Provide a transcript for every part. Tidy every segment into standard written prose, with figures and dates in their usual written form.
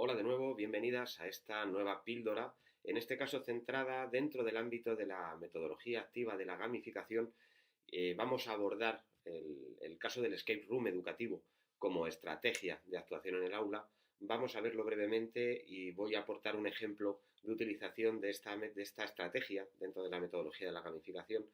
Hola de nuevo, bienvenidas a esta nueva píldora, en este caso centrada dentro del ámbito de la metodología activa de la gamificación. Vamos a abordar el caso del escape room educativo como estrategia de actuación en el aula. Vamos a verlo brevemente y voy a aportar un ejemplo de utilización de esta estrategia dentro de la metodología de la gamificación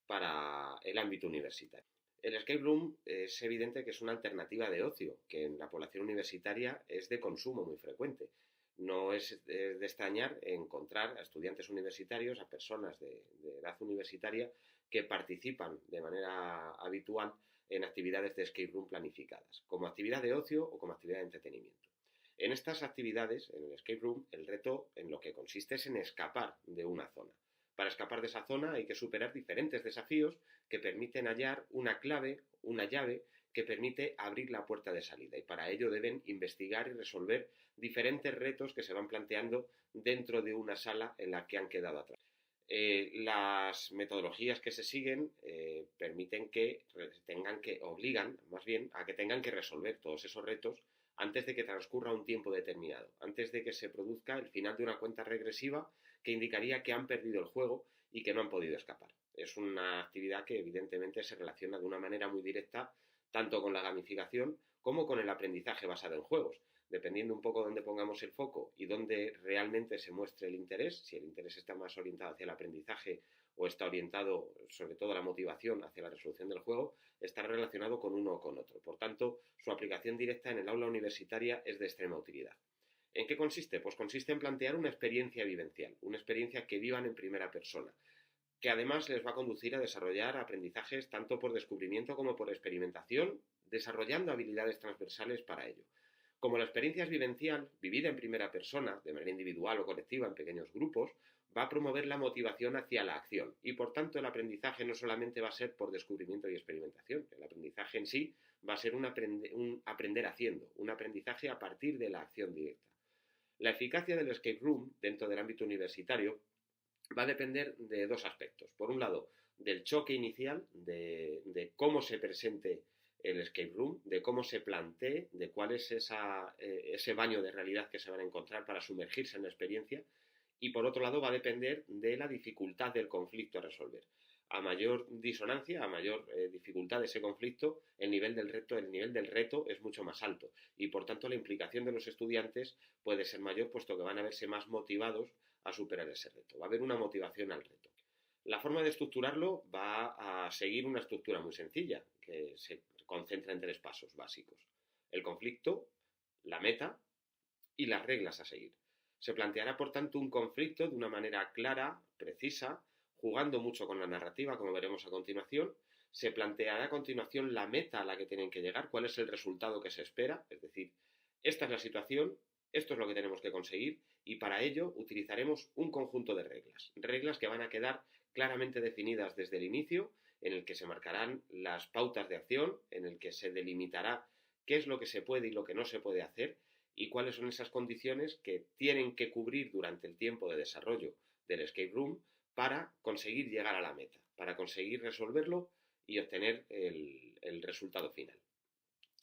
para el ámbito universitario. El escape room es evidente que es una alternativa de ocio, que en la población universitaria es de consumo muy frecuente. No es de extrañar encontrar a estudiantes universitarios, a personas de edad universitaria, que participan de manera habitual en actividades de escape room planificadas, como actividad de ocio o como actividad de entretenimiento. En estas actividades, en el escape room, el reto en lo que consiste es en escapar de una zona. Para escapar de esa zona hay que superar diferentes desafíos que permiten hallar una clave, una llave que permite abrir la puerta de salida, y para ello deben investigar y resolver diferentes retos que se van planteando dentro de una sala en la que han quedado atrás. Las metodologías que se siguen permiten que obligan más bien a que tengan que resolver todos esos retos antes de que transcurra un tiempo determinado, antes de que se produzca el final de una cuenta regresiva que indicaría que han perdido el juego y que no han podido escapar. Es una actividad que evidentemente se relaciona de una manera muy directa tanto con la gamificación como con el aprendizaje basado en juegos. Dependiendo un poco dónde pongamos el foco y dónde realmente se muestre el interés, si el interés está más orientado hacia el aprendizaje o está orientado sobre todo a la motivación hacia la resolución del juego, está relacionado con uno o con otro. Por tanto, su aplicación directa en el aula universitaria es de extrema utilidad. ¿En qué consiste? Pues consiste en plantear una experiencia vivencial, una experiencia que vivan en primera persona, que además les va a conducir a desarrollar aprendizajes tanto por descubrimiento como por experimentación, desarrollando habilidades transversales para ello. Como la experiencia es vivencial, vivida en primera persona, de manera individual o colectiva en pequeños grupos, va a promover la motivación hacia la acción, y por tanto el aprendizaje no solamente va a ser por descubrimiento y experimentación, el aprendizaje en sí va a ser un aprender haciendo, un aprendizaje a partir de la acción directa. La eficacia del escape room dentro del ámbito universitario va a depender de dos aspectos. Por un lado, del choque inicial, de cómo se presente el escape room, de cómo se plantee, de cuál es ese baño de realidad que se van a encontrar para sumergirse en la experiencia. Y por otro lado, va a depender de la dificultad del conflicto a resolver. A mayor disonancia, a mayor dificultad de ese conflicto, el nivel del reto es mucho más alto, y por tanto la implicación de los estudiantes puede ser mayor, puesto que van a verse más motivados a superar ese reto. Va a haber una motivación al reto. La forma de estructurarlo va a seguir una estructura muy sencilla, que se concentra en tres pasos básicos: el conflicto, la meta y las reglas a seguir. Se planteará, por tanto, un conflicto de una manera clara, precisa, jugando mucho con la narrativa, como veremos a continuación. Se planteará a continuación la meta a la que tienen que llegar, cuál es el resultado que se espera, es decir, esta es la situación, esto es lo que tenemos que conseguir, y para ello utilizaremos un conjunto de reglas. Reglas que van a quedar claramente definidas desde el inicio, en el que se marcarán las pautas de acción, en el que se delimitará qué es lo que se puede y lo que no se puede hacer, y cuáles son esas condiciones que tienen que cubrir durante el tiempo de desarrollo del escape room para conseguir llegar a la meta, para conseguir resolverlo y obtener el resultado final.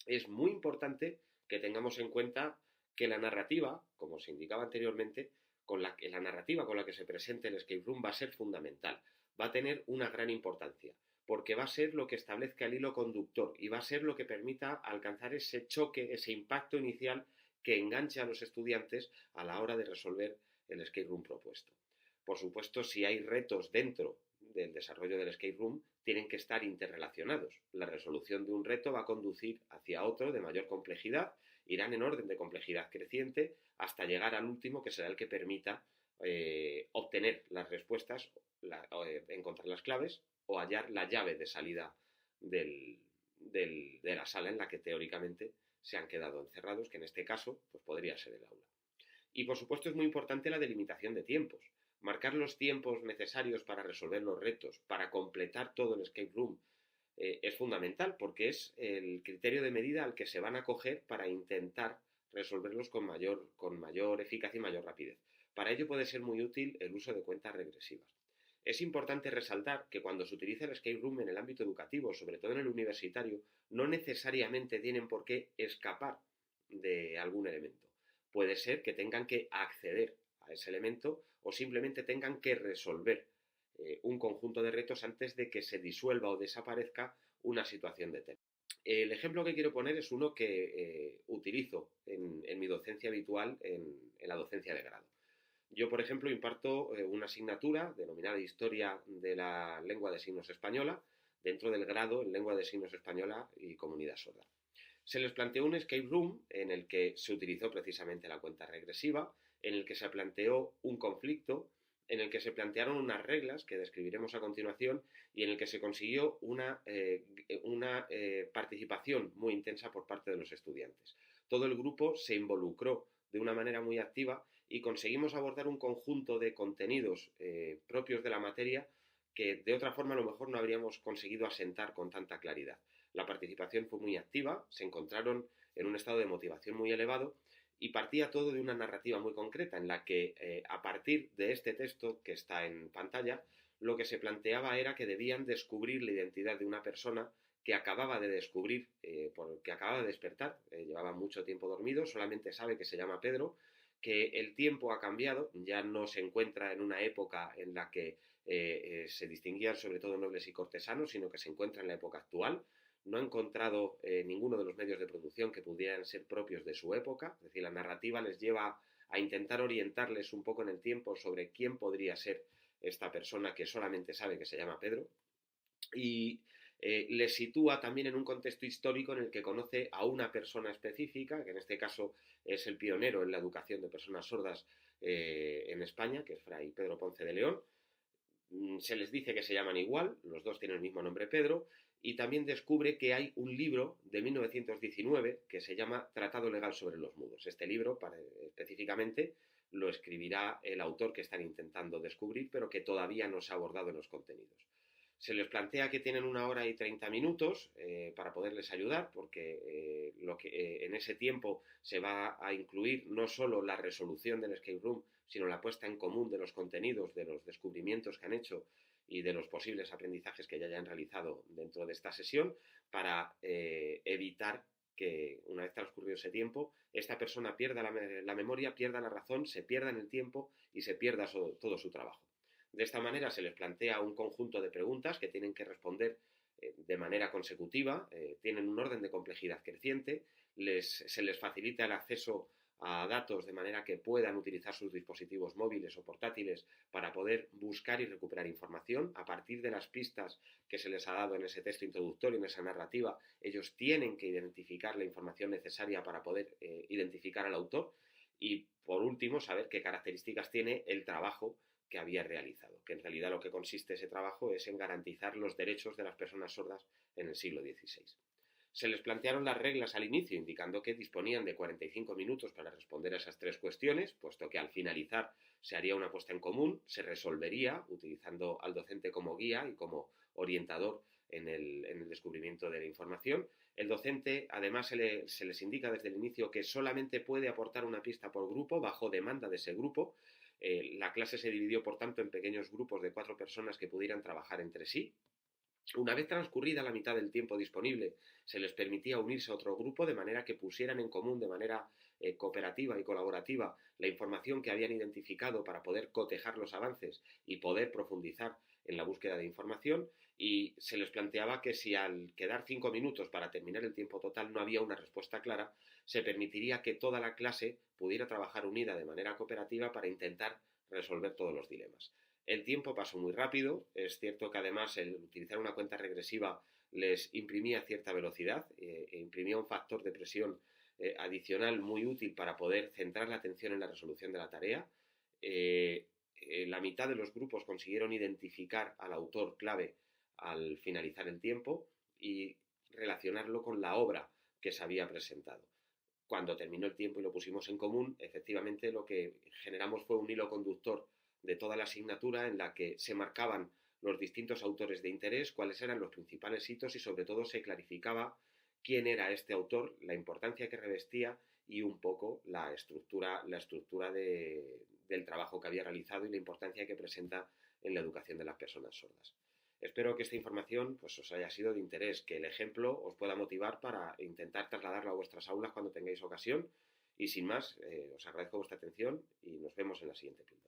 Es muy importante que tengamos en cuenta que la narrativa, como se indicaba anteriormente, la narrativa con la que se presente el escape room va a ser fundamental, va a tener una gran importancia, porque va a ser lo que establezca el hilo conductor y va a ser lo que permita alcanzar ese choque, ese impacto inicial que enganche a los estudiantes a la hora de resolver el escape room propuesto. Por supuesto, si hay retos dentro del desarrollo del escape room, tienen que estar interrelacionados. La resolución de un reto va a conducir hacia otro de mayor complejidad, irán en orden de complejidad creciente hasta llegar al último, que será el que permita obtener las respuestas, encontrar las claves o hallar la llave de salida de la sala en la que teóricamente se han quedado encerrados, que en este caso pues podría ser el aula. Y por supuesto es muy importante la delimitación de tiempos. Marcar los tiempos necesarios para resolver los retos, para completar todo el escape room, es fundamental, porque es el criterio de medida al que se van a acoger para intentar resolverlos con mayor eficacia y mayor rapidez. Para ello puede ser muy útil el uso de cuentas regresivas. Es importante resaltar que cuando se utiliza el escape room en el ámbito educativo, sobre todo en el universitario, no necesariamente tienen por qué escapar de algún elemento. puede ser que tengan que acceder a ese elemento o simplemente tengan que resolver un conjunto de retos antes de que se disuelva o desaparezca una situación determinada. El ejemplo que quiero poner es uno que utilizo en mi docencia habitual en la docencia de grado. Yo, por ejemplo, imparto una asignatura denominada Historia de la Lengua de Signos Española dentro del grado en Lengua de Signos Española y Comunidad Sorda. Se les planteó un escape room en el que se utilizó precisamente la cuenta regresiva, en el que se planteó un conflicto, en el que se plantearon unas reglas que describiremos a continuación y en el que se consiguió una participación muy intensa por parte de los estudiantes. Todo el grupo se involucró de una manera muy activa y conseguimos abordar un conjunto de contenidos propios de la materia que de otra forma a lo mejor no habríamos conseguido asentar con tanta claridad. La participación fue muy activa, se encontraron en un estado de motivación muy elevado y partía todo de una narrativa muy concreta en la que a partir de este texto que está en pantalla, lo que se planteaba era que debían descubrir la identidad de una persona que acababa de descubrir, que acababa de despertar, llevaba mucho tiempo dormido, solamente sabe que se llama Pedro, que el tiempo ha cambiado, ya no se encuentra en una época en la que se distinguían sobre todo nobles y cortesanos, sino que se encuentra en la época actual. No ha encontrado ninguno de los medios de producción que pudieran ser propios de su época, es decir, la narrativa les lleva a intentar orientarles un poco en el tiempo sobre quién podría ser esta persona que solamente sabe que se llama Pedro, y les sitúa también en un contexto histórico en el que conoce a una persona específica, que en este caso es el pionero en la educación de personas sordas en España, que es Fray Pedro Ponce de León. Se les dice que se llaman igual, los dos tienen el mismo nombre Pedro, y también descubre que hay un libro de 1919 que se llama Tratado Legal sobre los Mudos. Este libro, específicamente, lo escribirá el autor que están intentando descubrir, pero que todavía no se ha abordado en los contenidos. Se les plantea que tienen 1 hora y 30 minutos para poderles ayudar, porque en ese tiempo se va a incluir no solo la resolución del escape room, sino la puesta en común de los contenidos, de los descubrimientos que han hecho y de los posibles aprendizajes que ya hayan realizado dentro de esta sesión, para evitar que, una vez transcurrido ese tiempo, esta persona pierda la memoria, pierda la razón, se pierda en el tiempo y se pierda todo su trabajo. De esta manera se les plantea un conjunto de preguntas que tienen que responder de manera consecutiva, tienen un orden de complejidad creciente, se les facilita el acceso a datos de manera que puedan utilizar sus dispositivos móviles o portátiles para poder buscar y recuperar información. A partir de las pistas que se les ha dado en ese texto introductorio, en esa narrativa, ellos tienen que identificar la información necesaria para poder identificar al autor y, por último, saber qué características tiene el trabajo que había realizado, que en realidad lo que consiste ese trabajo es en garantizar los derechos de las personas sordas en el siglo XVI. Se les plantearon las reglas al inicio, indicando que disponían de 45 minutos para responder a esas 3 cuestiones, puesto que al finalizar se haría una puesta en común, se resolvería utilizando al docente como guía y como orientador en el descubrimiento de la información. El docente, además, se les indica desde el inicio que solamente puede aportar una pista por grupo, bajo demanda de ese grupo. La clase se dividió, por tanto, en pequeños grupos de 4 personas que pudieran trabajar entre sí. Una vez transcurrida la mitad del tiempo disponible, se les permitía unirse a otro grupo de manera que pusieran en común de manera cooperativa y colaborativa la información que habían identificado para poder cotejar los avances y poder profundizar en la búsqueda de información, y se les planteaba que si al quedar 5 minutos para terminar el tiempo total no había una respuesta clara, se permitiría que toda la clase pudiera trabajar unida de manera cooperativa para intentar resolver todos los dilemas. El tiempo pasó muy rápido, es cierto que además el utilizar una cuenta regresiva les imprimía cierta velocidad, imprimía un factor de presión adicional muy útil para poder centrar la atención en la resolución de la tarea. La mitad de los grupos consiguieron identificar al autor clave al finalizar el tiempo y relacionarlo con la obra que se había presentado. Cuando terminó el tiempo y lo pusimos en común, efectivamente lo que generamos fue un hilo conductor de toda la asignatura en la que se marcaban los distintos autores de interés, cuáles eran los principales hitos y sobre todo se clarificaba quién era este autor, la importancia que revestía y un poco la estructura del trabajo que había realizado y la importancia que presenta en la educación de las personas sordas. Espero que esta información pues, os haya sido de interés, que el ejemplo os pueda motivar para intentar trasladarlo a vuestras aulas cuando tengáis ocasión Y sin más, os agradezco vuestra atención y nos vemos en la siguiente píldora.